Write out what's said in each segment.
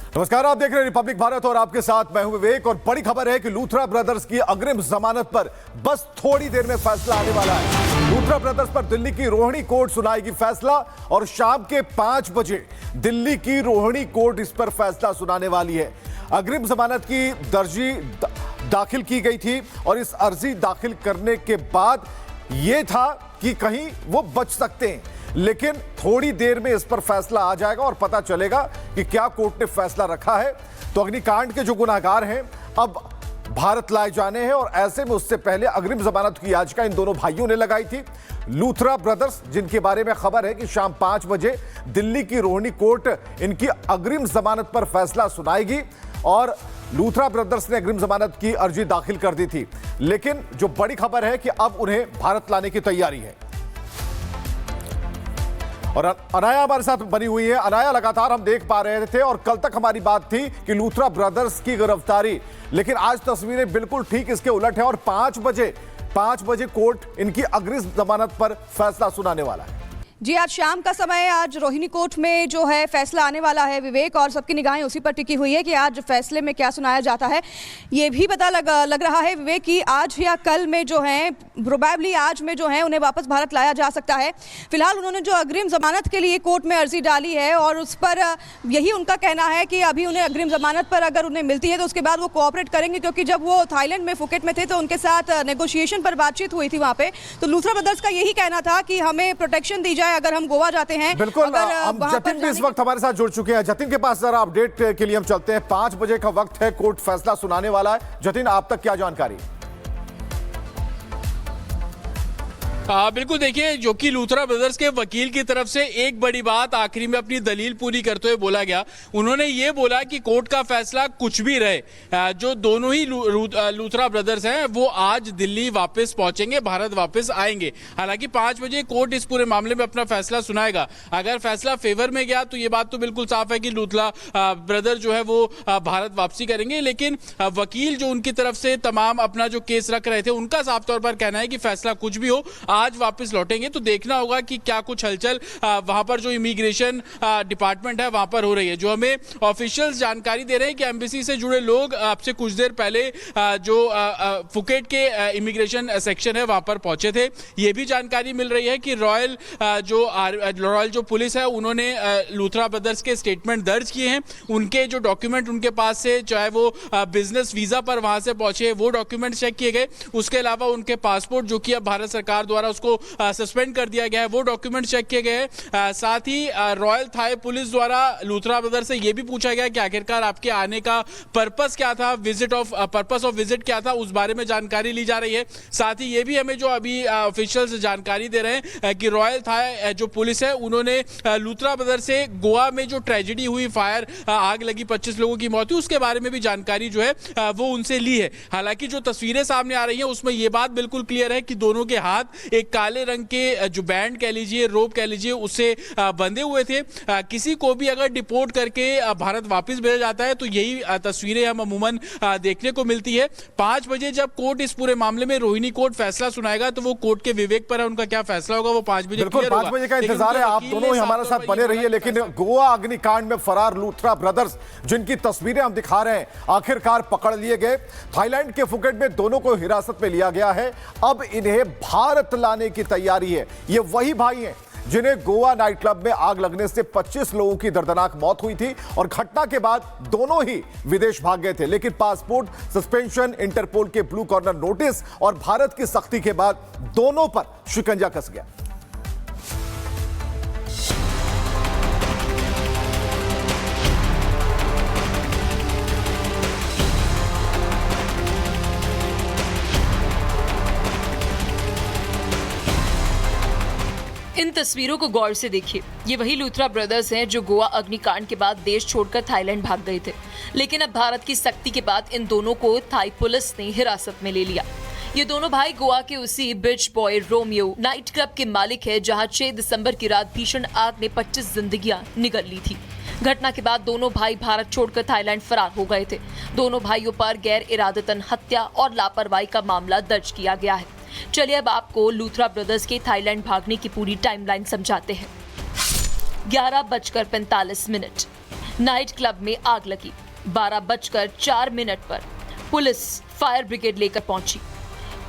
नमस्कार, आप देख रहे हैं रिपब्लिक भारत और आपके साथ मैं हूं विवेक। और बड़ी खबर है कि लूथरा ब्रदर्स की अग्रिम जमानत पर बस थोड़ी देर में फैसला आने वाला है। लूथरा ब्रदर्स पर दिल्ली की रोहिणी कोर्ट सुनाएगी फैसला और शाम के 5 बजे दिल्ली की रोहिणी कोर्ट इस पर फैसला सुनाने वाली है। अग्रिम जमानत की अर्जी दाखिल की गई थी और इस अर्जी दाखिल करने के बाद यह था कि कहीं वो बच सकते हैं, लेकिन थोड़ी देर में इस पर फैसला आ जाएगा और पता चलेगा कि क्या कोर्ट ने फैसला रखा है। तो अग्निकांड के जो गुनाहगार हैं अब भारत लाए जाने हैं और ऐसे में उससे पहले अग्रिम जमानत की याचिका इन दोनों भाइयों ने लगाई थी। लूथरा ब्रदर्स, जिनके बारे में खबर है कि शाम 5 बजे दिल्ली की रोहिणी कोर्ट इनकी अग्रिम जमानत पर फैसला सुनाएगी और लूथरा ब्रदर्स ने अग्रिम जमानत की अर्जी दाखिल कर दी थी, लेकिन जो बड़ी खबर है कि अब उन्हें भारत लाने की तैयारी है। और अनाया हमारे साथ बनी हुई है। अनाया, लगातार हम देख पा रहे थे और कल तक हमारी बात थी कि लूथरा ब्रदर्स की गिरफ्तारी, लेकिन आज तस्वीरें बिल्कुल ठीक इसके उलट है और 5 बजे कोर्ट इनकी अग्रिम जमानत पर फैसला सुनाने वाला है। जी, आज शाम का समय है। आज रोहिणी कोर्ट में जो है फैसला आने वाला है विवेक, और सबकी निगाहें उसी पर टिकी हुई है कि आज फैसले में क्या सुनाया जाता है। ये भी पता लग रहा है विवेक कि आज या कल में जो है, प्रोबेबली आज में जो है उन्हें वापस भारत लाया जा सकता है। फिलहाल उन्होंने जो अग्रिम जमानत के लिए कोर्ट में अर्जी डाली है और उस पर यही उनका कहना है कि अभी उन्हें अग्रिम जमानत पर अगर उन्हें मिलती है तो उसके बाद वो कोऑपरेट करेंगे, क्योंकि जब वो थाईलैंड में फुकेट में थे तो उनके साथ नेगोशिएशन पर बातचीत हुई थी वहाँ पे। तो लूथरा ब्रदर्स का यही कहना था कि हमें प्रोटेक्शन दी जाए अगर हम गोवा जाते हैं। बिल्कुल, हम जतिन भी इस वक्त हमारे साथ जुड़ चुके हैं। जतिन के पास जरा अपडेट के लिए हम चलते हैं। 5 बजे का वक्त है, कोर्ट फैसला सुनाने वाला है। जतिन, आप तक क्या जानकारी? बिल्कुल, देखिए, जो कि लूथरा ब्रदर्स के वकील की तरफ से एक बड़ी बात आखिरी में अपनी दलील पूरी करते हुए बोला गया। उन्होंने ये बोला कि कोर्ट का फैसला कुछ भी रहे, जो दोनों ही लूथरा ब्रदर्स हैं वो आज दिल्ली वापस पहुंचेंगे, भारत वापस आएंगे। हालांकि 5 बजे कोर्ट इस पूरे मामले में अपना फैसला सुनाएगा। अगर फैसला फेवर में गया तो ये बात तो बिल्कुल साफ है कि लूथरा ब्रदर जो है वो भारत वापसी करेंगे, लेकिन वकील जो उनकी तरफ से तमाम अपना जो केस रख रहे थे, उनका साफ तौर पर कहना है कि फैसला कुछ भी हो, आज वापस लौटेंगे। तो देखना होगा कि क्या कुछ हलचल वहां पर जो इमिग्रेशन डिपार्टमेंट है वहां पर हो रही है। जो हमें ऑफिशियल्स जानकारी दे रहे हैं कि एम्बेसी से जुड़े लोग आपसे कुछ देर पहले जो फुकेट के इमिग्रेशन सेक्शन है वहां पर पहुंचे थे। यह भी जानकारी मिल रही है कि रॉयल जो पुलिस है उन्होंने लूथरा ब्रदर्स के स्टेटमेंट दर्ज किए हैं। उनके जो डॉक्यूमेंट उनके पास से, चाहे वो बिजनेस वीजा पर वहां से पहुंचे, वो डॉक्यूमेंट चेक किए गए। उसके अलावा उनके पासपोर्ट, जो कि अब भारत सरकार द्वारा उसको सस्पेंड कर दिया गया है, वो डॉक्यूमेंट चेक किए गए। साथ ही रॉयल थाई पुलिस द्वारा लूथरा ब्रदर से यह भी पूछा गया कि आखिरकार आपके आने का पर्पस क्या था, पर्पस ऑफ विजिट क्या था, उस बारे में जानकारी ली जा रही है। साथ ही ये भी हमें जो अभी ऑफिशियल्स जानकारी दे रहे हैं कि रॉयल थाई जो पुलिस है उन्होंने लूथरा ब्रदर से गोवा में जो ट्रेजेडी हुई, फायर आग लगी, 25 लोगों की मौत हुई, उसके बारे में भी जानकारी जो है वो उनसे ली है। हालांकि जो तस्वीरें सामने आ रही हैं उसमें यह बात बिल्कुल क्लियर है कि दोनों के हाथ एक काले रंग के जो बैंड कह लीजिए, रोप कह लीजिए, उससे बंधे हुए थे। किसी को भी अगर डिपोर्ट करके भारत वापस भेजा जाता है तो यही तस्वीरें हम अमूमन देखने को मिलती है। 5 बजे जब कोर्ट इस पूरे मामले में रोहिणी कोर्ट फैसला सुनाएगा तो वो कोर्ट के विवेक पर है, उनका क्या फैसला होगा वो 5 बजे बिल्कुल 5 बजे का इंतजार है। आप दोनों ही हमारे साथ बने रहिए। लेकिन गोवा अग्निकांड में फरार लूथरा ब्रदर्स, जिनकी तस्वीरें हम दिखा रहे हैं, आखिरकार पकड़ लिए गए। थाईलैंड के फुकेट में दोनों को हिरासत में लिया गया है। अब इन्हें भारत लाने की तैयारी है। ये वही भाई हैं जिन्हें गोवा नाइट क्लब में आग लगने से 25 लोगों की दर्दनाक मौत हुई थी और घटना के बाद दोनों ही विदेश भाग गए थे, लेकिन पासपोर्ट सस्पेंशन, इंटरपोल के ब्लू कॉर्नर नोटिस और भारत की सख्ती के बाद दोनों पर शिकंजा कस गया। इन तस्वीरों को गौर से देखिए। ये वही लूथरा ब्रदर्स हैं जो गोवा अग्निकांड के बाद देश छोड़कर थाईलैंड भाग गए थे, लेकिन अब भारत की सख्ती के बाद इन दोनों को थाई पुलिस ने हिरासत में ले लिया। ये दोनों भाई गोवा के उसी बिच बॉय रोमियो नाइट क्लब के मालिक है, जहां 6 दिसंबर की रात भीषण आग ने 25 जिंदगियां निगल ली थी। घटना के बाद दोनों भाई भारत छोड़कर थाईलैंड फरार हो गए थे। दोनों भाइयों पर गैर इरादतन हत्या और लापरवाही का मामला दर्ज किया गया है। चलिए अब आपको लूथरा ब्रदर्स के थाईलैंड भागने की पूरी टाइमलाइन समझाते हैं। 11:45 नाइट क्लब में आग लगी। 12:04 पर पुलिस फायर ब्रिगेड लेकर पहुंची।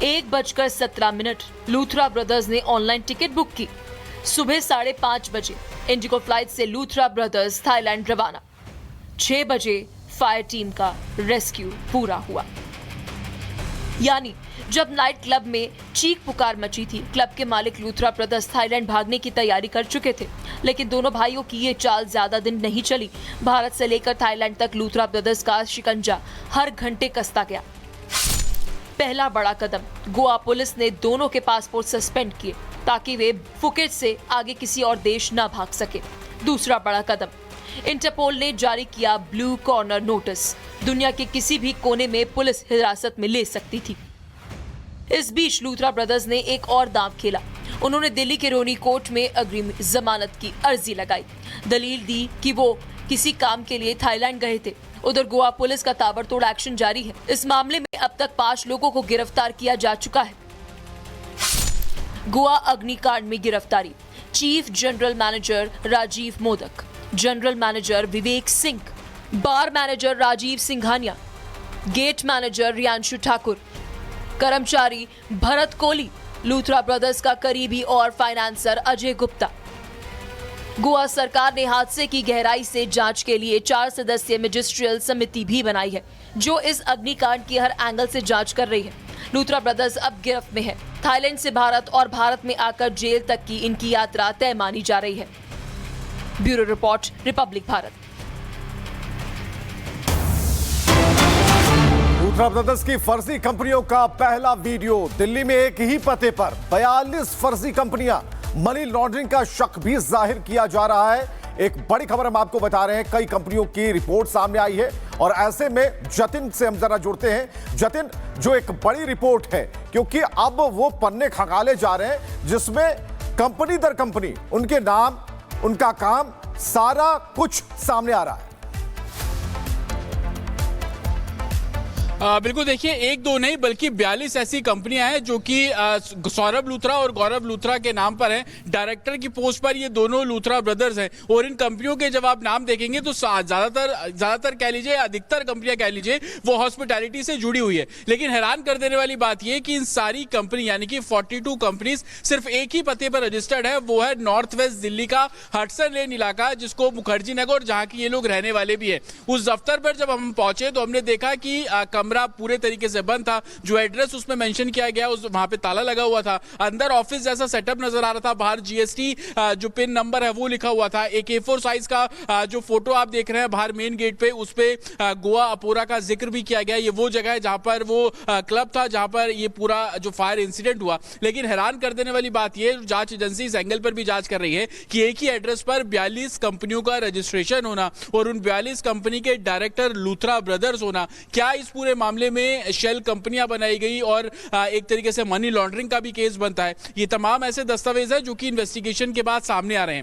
1:17 लूथरा ब्रदर्स ने ऑनलाइन टिकट बुक की। सुबह 5:30 बजे इंडिगो फ्लाइट से लूथरा ब्रदर्स थाईलैंड रवाना। 6 बजे फायर टीम का रेस्क्यू पूरा हुआ। यानी जब नाइट क्लब में चीख पुकार मची थी, क्लब के मालिक लूथरा ब्रदर्स थाईलैंड भागने की तैयारी कर चुके थे। लेकिन दोनों भाइयों की ये चाल ज्यादा दिन नहीं चली। भारत से लेकर थाईलैंड तक लूथरा ब्रदर्स का शिकंजा हर घंटे कसता गया। पहला बड़ा कदम, गोवा पुलिस ने दोनों के पासपोर्ट सस्पेंड किए ताकि वे फुकेट से आगे किसी और देश न भाग सके। दूसरा बड़ा कदम, इंटरपोल ने जारी किया ब्लू कॉर्नर नोटिस। दुनिया के किसी भी कोने में पुलिस हिरासत में ले सकती थी। इस बीच लूथरा ब्रदर्स ने एक और दांव खेला। उन्होंने दिल्ली के रोहिणी कोर्ट में अग्रिम जमानत की अर्जी लगाई। दलील दी कि वो किसी काम के लिए थाईलैंड गए थे। उधर गोवा पुलिस का ताबड़तोड़ एक्शन जारी है। इस मामले में अब तक 5 लोगों को गिरफ्तार किया जा चुका है। गोवा अग्निकांड में गिरफ्तारी, chief general manager Rajiv Modak, general manager Vivek Singh, bar manager Rajiv Singhania, gate manager Riyanshu Thakur, कर्मचारी भरत कोहली, लूथरा ब्रदर्स का करीबी और फाइनेंसर अजय गुप्ता। गोवा सरकार ने हादसे की गहराई से जांच के लिए 4 सदस्यीय मैजिस्ट्रियल समिति भी बनाई है, जो इस अग्निकांड की हर एंगल से जांच कर रही है। लूथरा ब्रदर्स अब गिरफ्त में है। थाईलैंड से भारत और भारत में आकर जेल तक की इनकी यात्रा तय मानी जा रही है। Bureau report, Republic Bharat. Luthra brothers की फर्जी कंपनियों का पहला वीडियो। दिल्ली में एक ही पते पर 42 फर्जी कंपनियां, मनी लॉन्ड्रिंग का शक भी जाहिर किया जा रहा है। एक बड़ी खबर हम आपको बता रहे हैं, कई कंपनियों की रिपोर्ट सामने आई है और ऐसे में जतिन से हम जरा जुड़ते हैं। जतिन, जो एक बड़ी रिपोर्ट है, क्योंकि अब वो पन्ने खंगाले जा रहे हैं जिसमें कंपनी दर कंपनी, उनके नाम, उनका काम, सारा कुछ सामने आ रहा है। बिल्कुल, देखिए, एक दो नहीं बल्कि 42 ऐसी कंपनियां हैं जो कि सौरभ लूथरा और गौरव लूथरा के नाम पर हैं। डायरेक्टर की पोस्ट पर ये दोनों लूथरा ब्रदर्स हैं और इन कंपनियों के जब आप नाम देखेंगे तो ज्यादातर कह लीजिए, अधिकतर कंपनियां कह लीजिए, वो हॉस्पिटैलिटी से जुड़ी हुई है। लेकिन हैरान कर देने वाली बात यह कि इन सारी कंपनी यानी कि 42 कंपनीज सिर्फ एक ही पते पर रजिस्टर्ड है। वो है नॉर्थ वेस्ट दिल्ली का हडसन लेन इलाका, जिसको मुखर्जी नगर, जहां की ये लोग रहने वाले भी है। उस दफ्तर पर जब हम पहुंचे तो हमने देखा कि कमरा पूरे तरीके से बंद था। जो एड्रेस उसमें मेंशन किया गया उस वहां पे ताला लगा हुआ था। अंदर ऑफिस जैसा सेटअप नजर आ रहा था। बाहर जीएसटी जो पिन नंबर है वो लिखा हुआ था। एक A4 साइज का जो फोटो आप देख रहे हैं बाहर मेन गेट पे, उस पे गोवा अपोरा का जिक्र भी किया गया। ये वो जगह है जहां पर वो क्लब था, जहां पर ये पूरा जो फायर इंसिडेंट हुआ। लेकिन हैरान कर देने वाली बात यह, जांच एजेंसी इस एंगल पर भी जांच कर रही है कि एक ही एड्रेस पर 42 कंपनियों का रजिस्ट्रेशन होना और उन 42 कंपनी के डायरेक्टर लूथरा ब्रदर्स होना, क्या इस पूरे मामले में शेल कंपनियां बनाई गई और एक तरीके से मनी लॉन्ड्रिंग का भी केस बनता है। ये तमाम ऐसे दस्तावेज है जो कि इन्वेस्टिगेशन के बाद सामने आ रहे हैं।